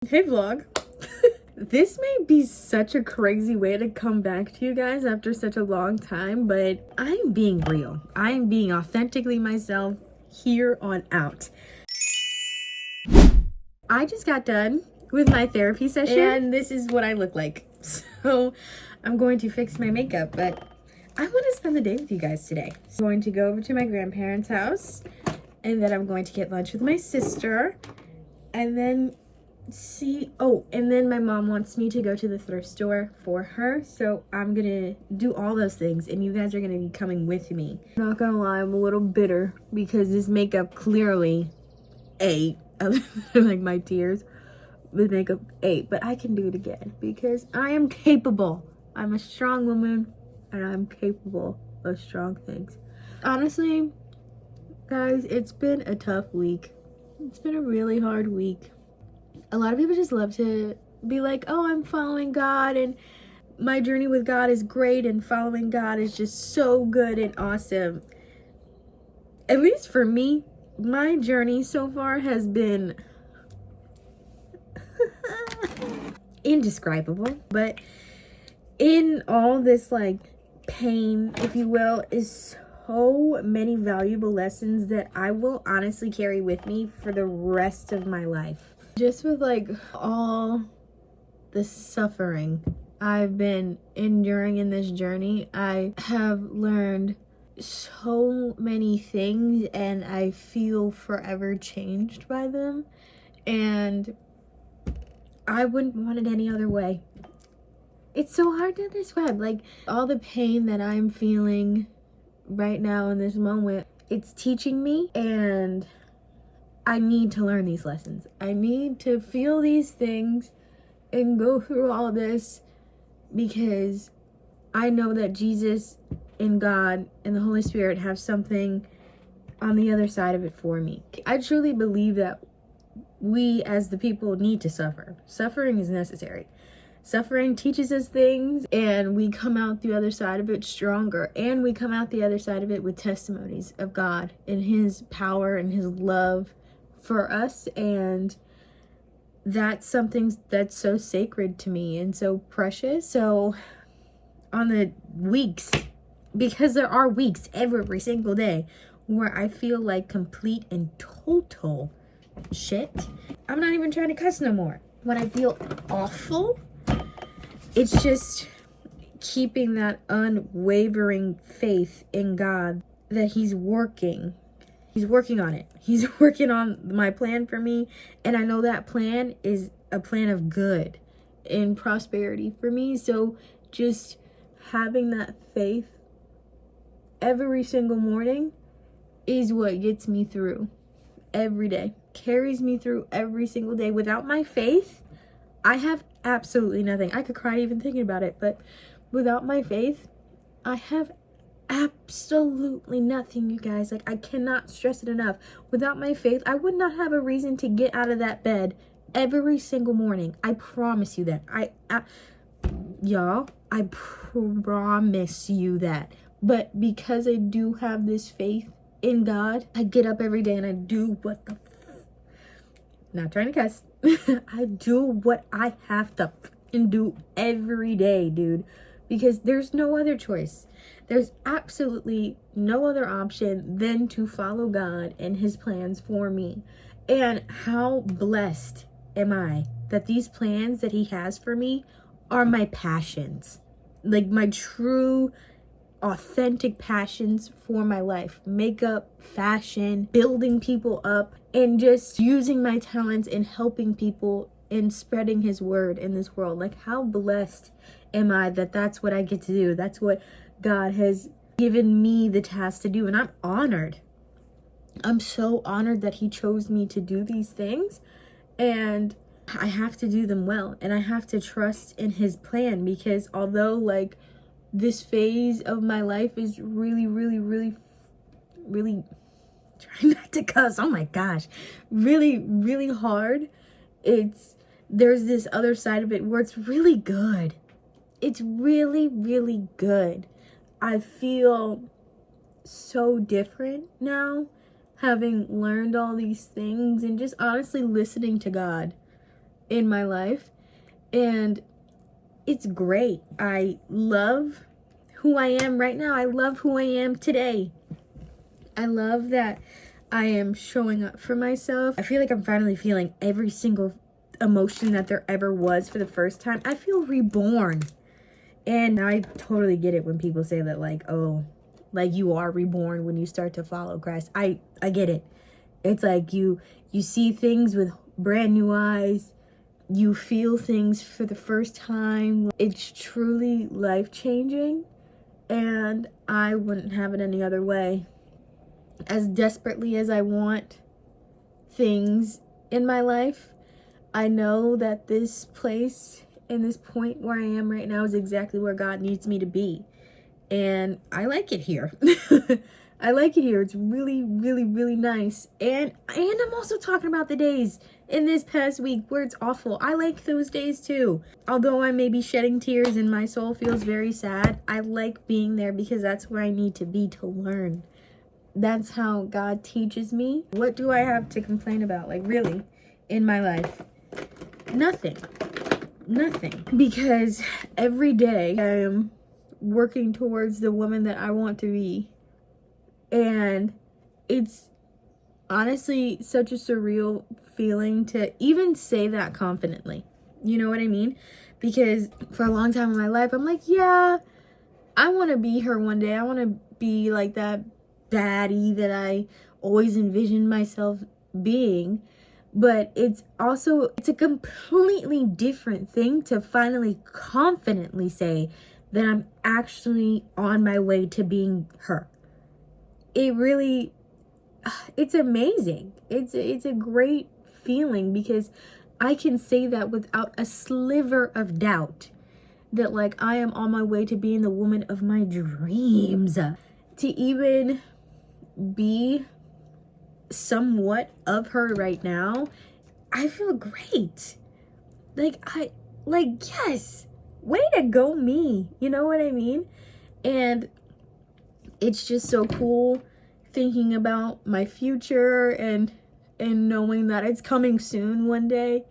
Hey vlog. This may be such a crazy way to come back to you guys after such a long time, but I'm being real. I'm being authentically myself here on out. I just got done with my therapy session and this is what I look like. So I'm going to fix my makeup, but I want to spend the day with you guys today. So I'm going to go over to my grandparents' house and then I'm going to get lunch with my sister and then and then my mom wants me to go to the thrift store for her, so I'm gonna do all those things and you guys are gonna be coming with me. I'm not gonna lie, I'm a little bitter because this makeup clearly ate like my tears. This makeup ate, but I can do it again because I am capable. I'm a strong woman and I'm capable of strong things. Honestly, guys, it's been a tough week. It's been a really hard week. A lot of people just love to be like, oh, I'm following God and my journey with God is great and following God is just so good and awesome. At least for me, my journey so far has been indescribable. But in all this like pain, if you will, is so many valuable lessons that I will honestly carry with me for the rest of my life. Just with like all the suffering I've been enduring in this journey, I have learned so many things and I feel forever changed by them, and I wouldn't want it any other way. It's so hard to describe, like all the pain that I'm feeling right now in this moment. It's teaching me, and I need to learn these lessons. I need to feel these things and go through all this because I know that Jesus and God and the Holy Spirit have something on the other side of it for me. I truly believe that we as the people need to suffer. Suffering is necessary. Suffering teaches us things and we come out the other side of it stronger, and we come out the other side of it with testimonies of God and His power and His love for us, and that's something that's so sacred to me and so precious. So on the weeks, because there are weeks every single day where I feel like complete and total shit, I'm not even trying to cuss no more. When I feel awful, it's just keeping that unwavering faith in God that He's working. He's working on it. He's working on my plan for me. And I know that plan is a plan of good and prosperity for me. So just having that faith every single morning is what gets me through every day. Carries me through every single day. Without my faith, I have absolutely nothing. I could cry even thinking about it. But without my faith, I have absolutely nothing, you guys. Like, I cannot stress it enough. Without my faith, I would not have a reason to get out of that bed every single morning. I promise you that. Y'all, I promise you that. But because I do have this faith in God, I get up every day and I do what the not trying to cuss. I do what I have to and do every day, dude, because there's no other choice. There's absolutely no other option than to follow God and His plans for me. And how blessed am I that these plans that He has for me are my passions. Like my true, authentic passions for my life. Makeup, fashion, building people up, and just using my talents and helping people and spreading His word in this world. Like, how blessed am I that that's what I get to do. That's what God has given me the task to do, and I'm honored. I'm so honored that He chose me to do these things, and I have to do them well, and I have to trust in His plan, because although like this phase of my life is really trying not to cuss, oh my gosh, really hard, there's this other side of it where it's really good. It's really good. I feel so different now, having learned all these things and just honestly listening to God in my life, and it's great. I love who I am right now. I love who I am today. I love that I am showing up for myself. I feel like I'm finally feeling every single emotion that there ever was for the first time. I feel reborn. And I totally get it when people say that, like, oh, like you are reborn when you start to follow Christ. I get it. It's like you see things with brand new eyes. You feel things for the first time. It's truly life-changing, and I wouldn't have it any other way. As desperately as I want things in my life, I know that this place and this point where I am right now is exactly where God needs me to be. And I like it here. I like it here. It's really, really, really nice. And I'm also talking about the days in this past week where it's awful. I like those days too. Although I may be shedding tears and my soul feels very sad, I like being there because that's where I need to be to learn. That's how God teaches me. What do I have to complain about? Like, really, in my life? Nothing. Because every day I am working towards the woman that I want to be. And it's honestly such a surreal feeling to even say that confidently. You know what I mean? Because for a long time in my life, I'm like, yeah, I want to be her one day. I want to be like that baddie that I always envisioned myself being. But it's a completely different thing to finally confidently say that I'm actually on my way to being her. It's amazing. It's a great feeling because I can say that without a sliver of doubt that, like, I am on my way to being the woman of my dreams. To even be somewhat of her right now, I feel great. Yes, way to go me. You know what I mean? And it's just so cool thinking about my future and knowing that it's coming soon one day.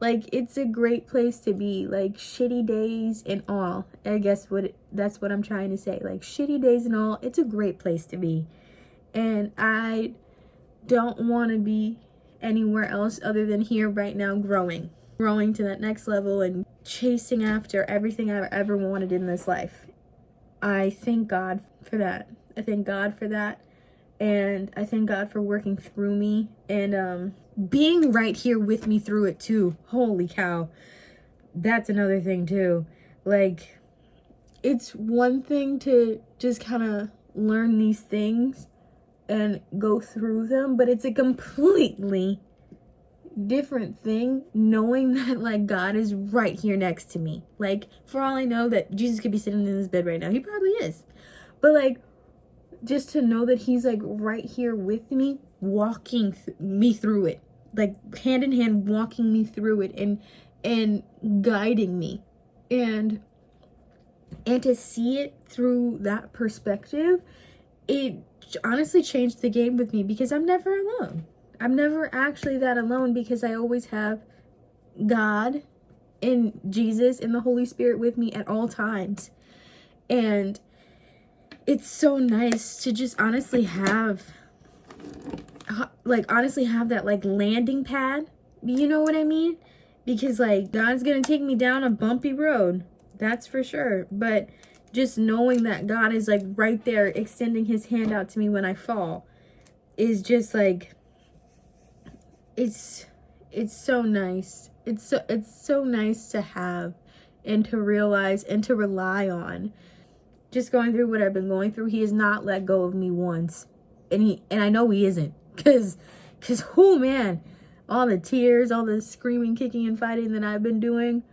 Like, it's a great place to be. Like, shitty days and all, I guess that's what I'm trying to say. Like, shitty days and all, it's a great place to be. And I don't want to be anywhere else other than here right now, growing to that next level and chasing after everything I've ever wanted in this life. I thank God for that. And I thank God for working through me and being right here with me through it too. Holy cow. That's another thing too. Like, it's one thing to just kind of learn these things and go through them, but it's a completely different thing knowing that, like, God is right here next to me. Like, for all I know that Jesus could be sitting in this bed right now. He probably is. But, like, just to know that he's, like, right here with me, walking me through it. Like, hand in hand, walking me through it and guiding me. And to see it through that perspective, it honestly changed the game with me because I'm never alone. I'm never actually that alone because I always have God and Jesus and the Holy Spirit with me at all times. And it's so nice to just honestly have that, like, landing pad. You know what I mean? Because, like, God's gonna take me down a bumpy road. That's for sure. But just knowing that God is, like, right there extending his hand out to me when I fall is just, like, it's so nice. It's so nice to have and to realize and to rely on. Just going through what I've been going through, he has not let go of me once. And I know he isn't. Cause oh man, all the tears, all the screaming, kicking, and fighting that I've been doing,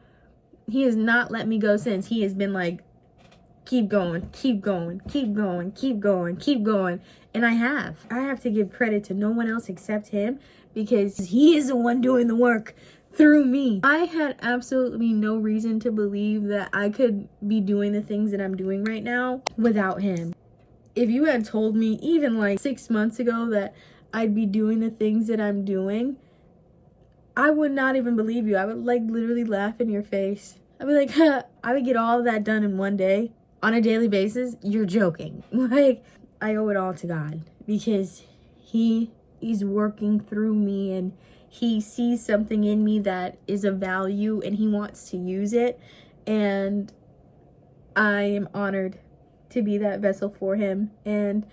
he has not let me go since. He has been like, keep going, keep going, keep going, keep going, keep going. And I have to give credit to no one else except him, because he is the one doing the work through me. I had absolutely no reason to believe that I could be doing the things that I'm doing right now without him. If you had told me even like 6 months ago that I'd be doing the things that I'm doing, I would not even believe you. I would like literally laugh in your face. I'd be like, huh, I would get all of that done in one day on a daily basis. You're joking. Like, I owe it all to God because he's working through me, and he sees something in me that is of value and he wants to use it. And I am honored to be that vessel for him. And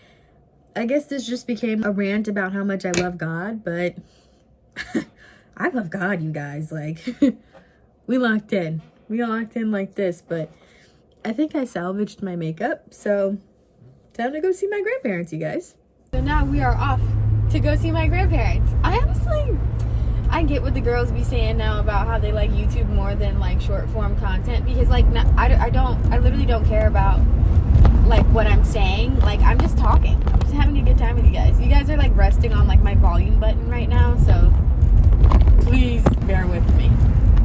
I guess this just became a rant about how much I love God, but I love God, you guys. Like, we locked in. We locked in like this, but I think I salvaged my makeup, so time to go see my grandparents, you guys. So now we are off to go see my grandparents. I get what the girls be saying now about how they like YouTube more than like short form content, because like I literally don't care about like what I'm saying. Like, I'm just talking. I'm just having a good time with you guys. You guys are like resting on like my volume button right now, so please bear with me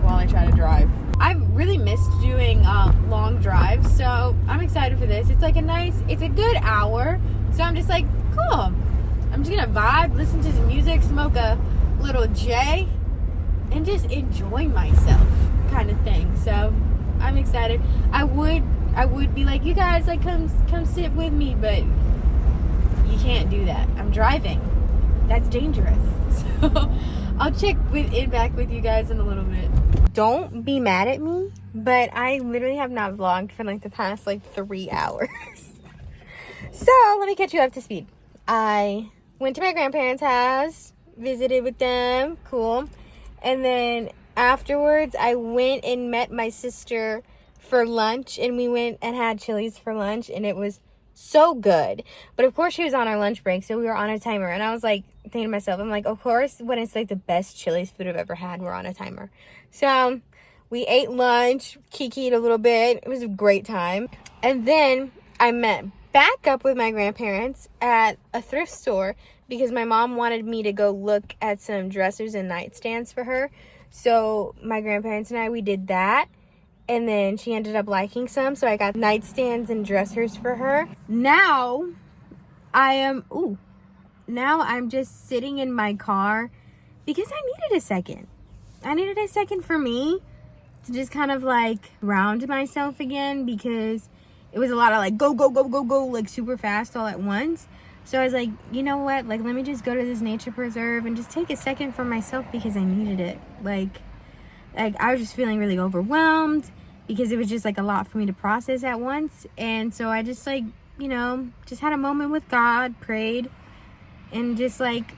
while I try to drive. I've really missed doing long drives, so I'm excited for this. It's like it's a good hour, so I'm just like, cool. I'm just gonna vibe, listen to some music, smoke a little J, and just enjoy myself, kind of thing. So I'm excited. I would be like, you guys, like, come sit with me, but you can't do that. I'm driving. That's dangerous. So I'll check back with you guys in a little bit. Don't be mad at me, but I literally have not vlogged for like the past like 3 hours. So let me catch you up to speed. I went to my grandparents' house, visited with them, cool. And then afterwards, I went and met my sister for lunch, and we went and had Chili's for lunch, and it was so good. But of course, she was on our lunch break, so we were on a timer, and I was like thinking to myself, I'm like, of course, when it's like the best Chili's food I've ever had, we're on a timer. So we ate lunch, kikied a little bit. It was a great time. And then I met back up with my grandparents at a thrift store because my mom wanted me to go look at some dressers and nightstands for her. So my grandparents and we did that. And then she ended up liking some, so I got nightstands and dressers for her. Now I'm just sitting in my car because I needed a second. I needed a second for me to just kind of like ground myself again, because it was a lot of like go, like super fast all at once. So I was like, you know what? Like, let me just go to this nature preserve and just take a second for myself because I needed it. Like I was just feeling really overwhelmed because it was just like a lot for me to process at once. And so I just like, just had a moment with God, prayed, and just like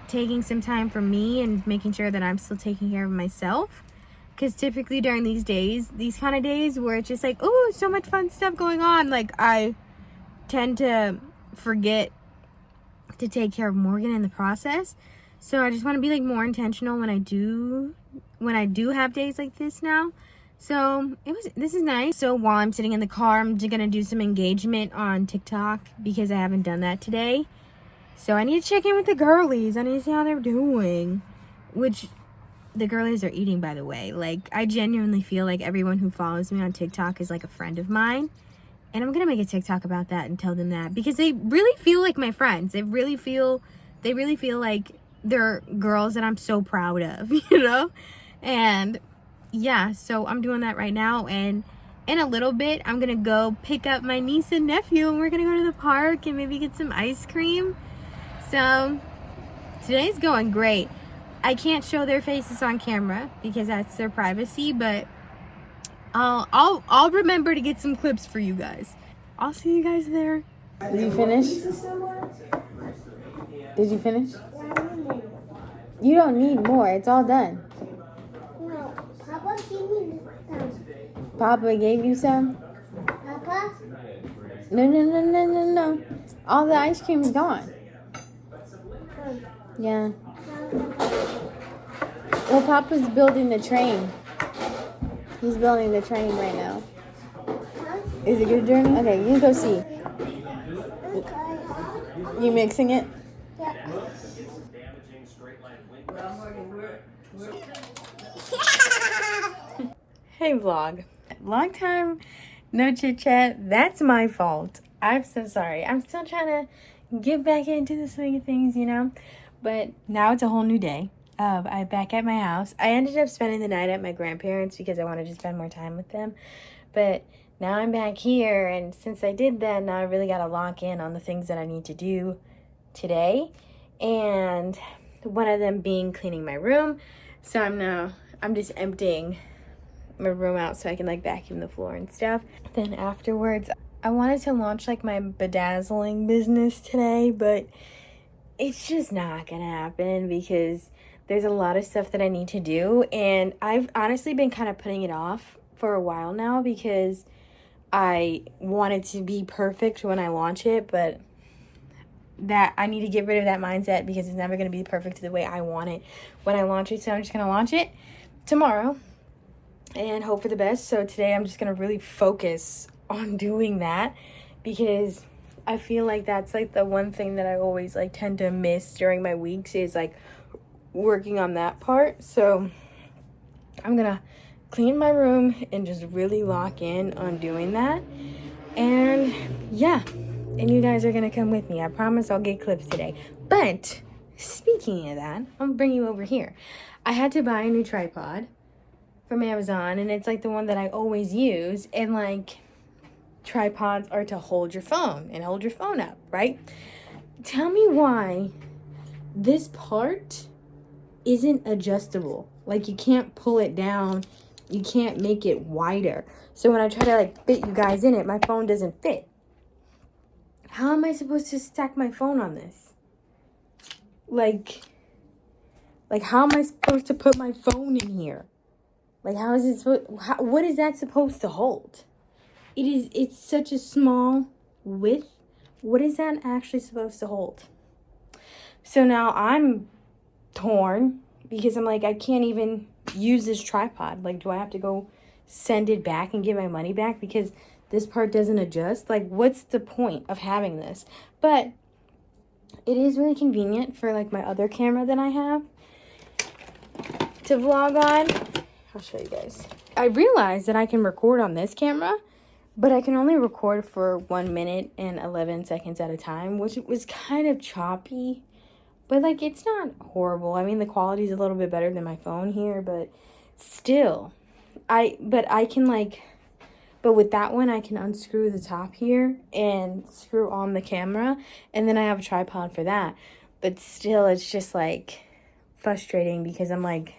taking some time for me and making sure that I'm still taking care of myself. Because typically during these kind of days where it's just like, oh, so much fun stuff going on, like I tend to forget to take care of Morgan in the process. So I just want to be like more intentional when I do have days like this now. So this is nice. So while I'm sitting in the car, I'm just gonna do some engagement on TikTok because I haven't done that today. So I need to check in with the girlies. I need to see how they're doing. Which the girlies are eating, by the way. Like, I genuinely feel like everyone who follows me on TikTok is like a friend of mine. And I'm gonna make a TikTok about that and tell them that, because they really feel like my friends. They really feel like they're girls that I'm so proud of, And yeah, so I'm doing that right now, and in a little bit I'm gonna go pick up my niece and nephew, and we're gonna go to the park and maybe get some ice cream. So today's going great. I can't show their faces on camera because that's their privacy, but I'll remember to get some clips for you guys. I'll see you guys there. Did you finish? Did you finish? You don't need more. It's all done. No, Papa gave me some. Papa gave you some? Papa? No. All the ice cream is gone. Yeah. Well, Papa's building the train. He's building the train right now. Is it good, Journey? Okay, you go see. Okay. You mixing it? Yeah. Hey, vlog. Long time no chit chat. That's my fault. I'm so sorry. I'm still trying to get back into the swing of things, But now it's a whole new day. I'm back at my house. I ended up spending the night at my grandparents because I wanted to spend more time with them. But now I'm back here, and since I did that, now I really got to lock in on the things that I need to do today. And one of them being cleaning my room. So I'm just emptying my room out so I can like vacuum the floor and stuff. Then afterwards, I wanted to launch like my bedazzling business today, but it's just not gonna happen because there's a lot of stuff that I need to do, and I've honestly been kind of putting it off for a while now because I want it to be perfect when I launch it, but that I need to get rid of that mindset because it's never going to be perfect the way I want it when I launch it. So I'm just going to launch it tomorrow and hope for the best. So today I'm just going to really focus on doing that because I feel like that's like the one thing that I always like tend to miss during my weeks is like working on that part. So I'm gonna clean my room and just really lock in on doing that. And yeah, and you guys are gonna come with me. I promise I'll get clips today. But speaking of that, I'm gonna bring you over here. I had to buy a new tripod from Amazon, and it's like the one that I always use, and like tripods are to hold your phone and hold your phone up, right? Tell me why this part isn't adjustable. Like you can't pull it down, you can't make it wider. So when I try to like fit you guys in it, my phone doesn't fit. How am I supposed to stack my phone on this? Like how am I supposed to put my phone in here? Like how is it supposed, what is that supposed to hold? It's such a small width. What is that actually supposed to hold? So now I'm torn because I'm like, I can't even use this tripod. Like, do I have to go send it back and get my money back because this part doesn't adjust? Like, what's the point of having this? But it is really convenient for like my other camera that I have to vlog on. I'll show you guys. I realized that I can record on this camera, but I can only record for 1 minute and 11 seconds at a time, which was kind of choppy. But, like, it's not horrible. I mean, the quality is a little bit better than my phone here, but still. But with that one, I can unscrew the top here and screw on the camera. And then I have a tripod for that. But still, it's just, like, frustrating because I'm like,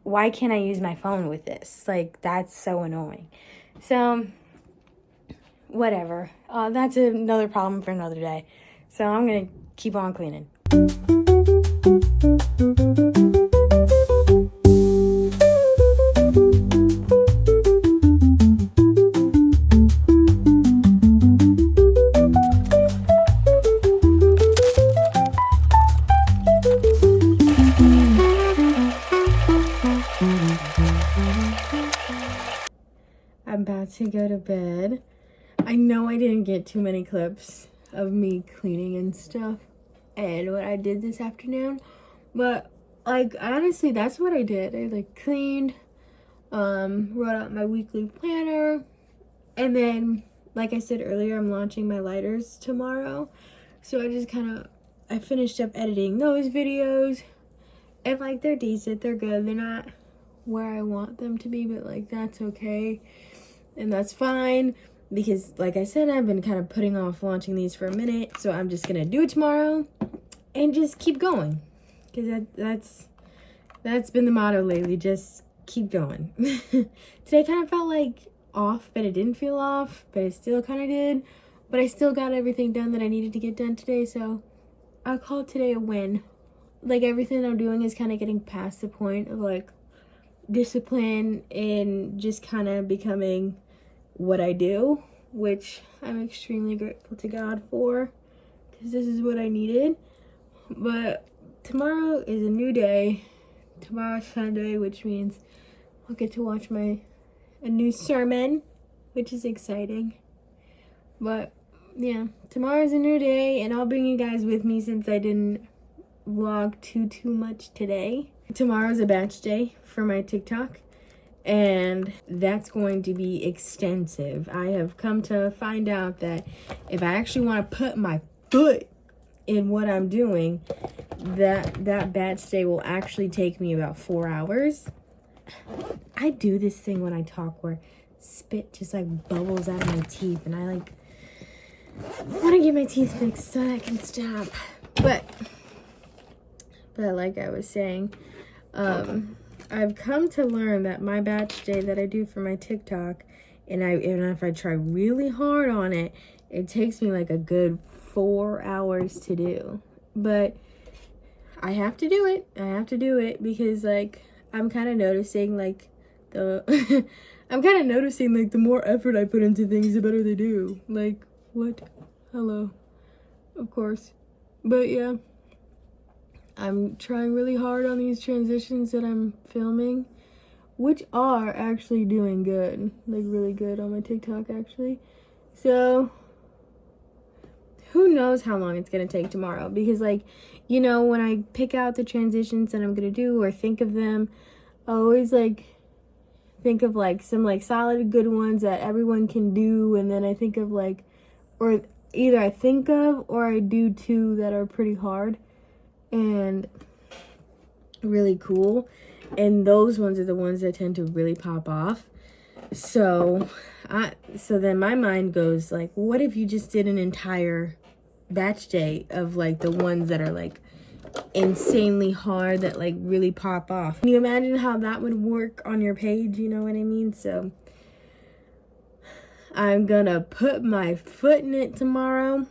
why can't I use my phone with this? Like, that's so annoying. So, whatever. That's another problem for another day. So, I'm going to keep on cleaning. I'm about to go to bed. I know I didn't get too many clips of me cleaning and stuff and what I did this afternoon, but like honestly that's what I did. I like cleaned, wrote out my weekly planner, and then like I said earlier, I'm launching my lighters tomorrow, so I finished up editing those videos, and like they're decent, they're good, they're not where I want them to be, but like that's okay and that's fine. Because, like I said, I've been kind of putting off launching these for a minute. So I'm just going to do it tomorrow and just keep going. Because that's been the motto lately. Just keep going. Today kind of felt like off, but it didn't feel off. But it still kind of did. But I still got everything done that I needed to get done today. So I'll call today a win. Like, everything I'm doing is kind of getting past the point of, like, discipline and just kind of becoming what I do, which I'm extremely grateful to God for, because this is what I needed. But tomorrow is a new day. Tomorrow's Sunday, which means I'll get to watch a new sermon, which is exciting. But yeah, tomorrow's a new day, and I'll bring you guys with me since I didn't vlog too much today. Tomorrow's a batch day for my TikTok, and that's going to be extensive. I have come to find out that if I actually want to put my foot in what I'm doing, that batch day will actually take me about 4 hours. I do this thing when I talk where spit just like bubbles out of my teeth, and I like want to get my teeth fixed so I can stop. But like I was saying, I've come to learn that my batch day that I do for my TikTok, and if I try really hard on it, it takes me like a good 4 hours to do. But I have to do it. I have to do it because like I'm kind of noticing like the more effort I put into things, the better they do. Like, what? Hello. Of course. But yeah, I'm trying really hard on these transitions that I'm filming, which are actually doing good, like really good on my TikTok actually. So who knows how long it's gonna take tomorrow, because like, you know, when I pick out the transitions that I'm gonna do or think of them, I always like think of like some like solid good ones that everyone can do, and then I think of like, or either I think of or I do two that are pretty hard and really cool, and those ones are the ones that tend to really pop off. So then my mind goes like, what if you just did an entire batch day of like the ones that are like insanely hard that like really pop off? Can you imagine how that would work on your page? You know what I mean? So I'm gonna put my foot in it tomorrow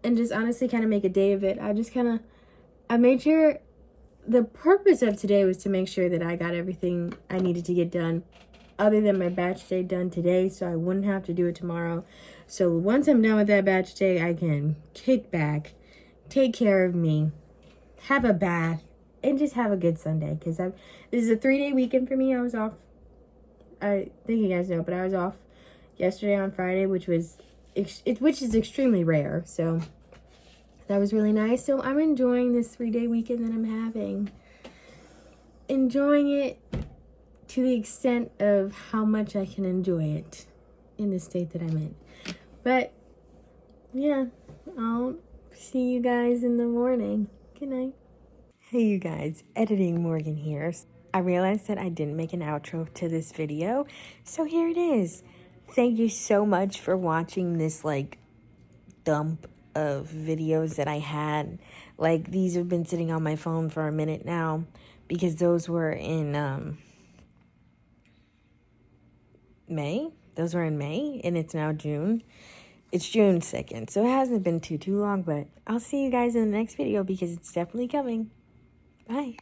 and just honestly kind of make a day of it. I made sure, the purpose of today was to make sure that I got everything I needed to get done other than my batch day done today, so I wouldn't have to do it tomorrow. So once I'm done with that batch day, I can kick back, take care of me, have a bath, and just have a good Sunday. Because this is a 3-day weekend for me. I was off, I think you guys know, but I was off yesterday on Friday, which is extremely rare. So that was really nice. So I'm enjoying this 3-day weekend that I'm having. Enjoying it to the extent of how much I can enjoy it in the state that I'm in. But yeah, I'll see you guys in the morning. Good night. Hey you guys, Editing Morgan here. I realized that I didn't make an outro to this video, so here it is. Thank you so much for watching this like dump of videos that I had. Like, these have been sitting on my phone for a minute now because those were in May. Those were in May, and it's now June. It's June 2nd, so it hasn't been too long, but I'll see you guys in the next video because it's definitely coming. Bye.